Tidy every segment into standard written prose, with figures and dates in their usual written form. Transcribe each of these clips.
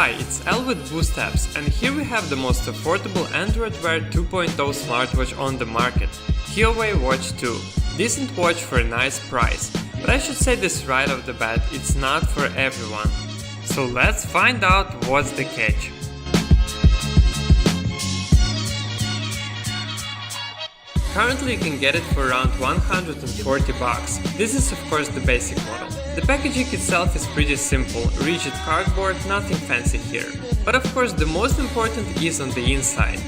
Hi, it's L with Boost Apps, and here we have the most affordable Android Wear 2.0 smartwatch on the market, Huawei Watch 2. Decent watch for a nice price, but I should say this right off the bat, it's not for everyone. So let's find out what's the catch. Currently you can get it for around $140. This is of course the basic model. The packaging itself is pretty simple, rigid cardboard, nothing fancy here. But of course the most important is on the inside.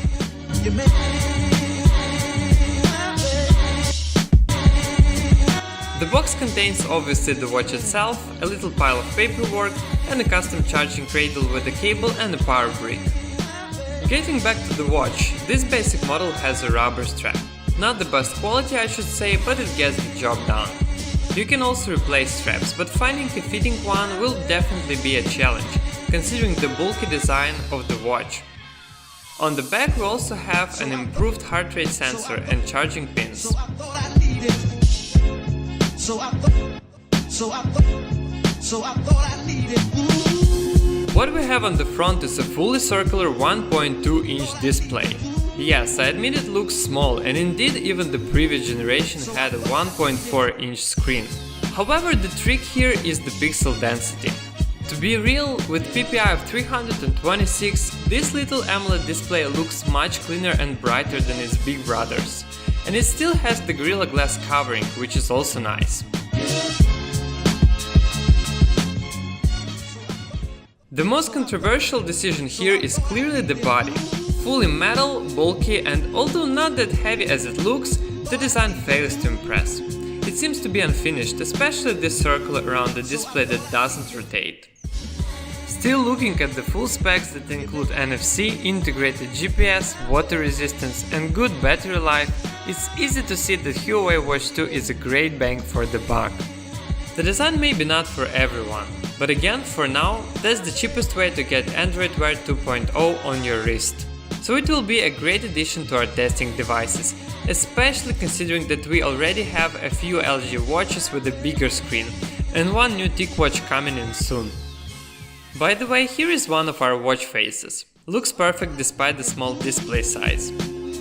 The box contains obviously the watch itself, a little pile of paperwork and a custom charging cradle with a cable and a power brick. Getting back to the watch, this basic model has a rubber strap. Not the best quality I should say, but it gets the job done. You can also replace straps, but finding a fitting one will definitely be a challenge, considering the bulky design of the watch. On the back we also have an improved heart rate sensor and charging pins. What we have on the front is a fully circular 1.2-inch display. Yes, I admit it looks small, and indeed even the previous generation had a 1.4-inch screen. However, the trick here is the pixel density. To be real, with PPI of 326, this little AMOLED display looks much cleaner and brighter than its big brothers. And it still has the Gorilla Glass covering, which is also nice. The most controversial decision here is clearly the body. Fully metal, bulky, and although not that heavy as it looks, the design fails to impress. It seems to be unfinished, especially this circle around the display that doesn't rotate. Still, looking at the full specs that include NFC, integrated GPS, water resistance and good battery life, it's easy to see that Huawei Watch 2 is a great bang for the buck. The design may be not for everyone, but again, for now, that's the cheapest way to get Android Wear 2.0 on your wrist. So it will be a great addition to our testing devices, especially considering that we already have a few LG watches with a bigger screen and one new TicWatch coming in soon. By the way, here is one of our watch faces. Looks perfect despite the small display size.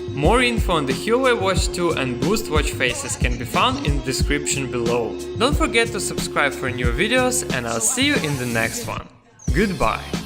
More info on the Huawei Watch 2 and Boost watch faces can be found in the description below. Don't forget to subscribe for new videos, and I'll see you in the next one. Goodbye!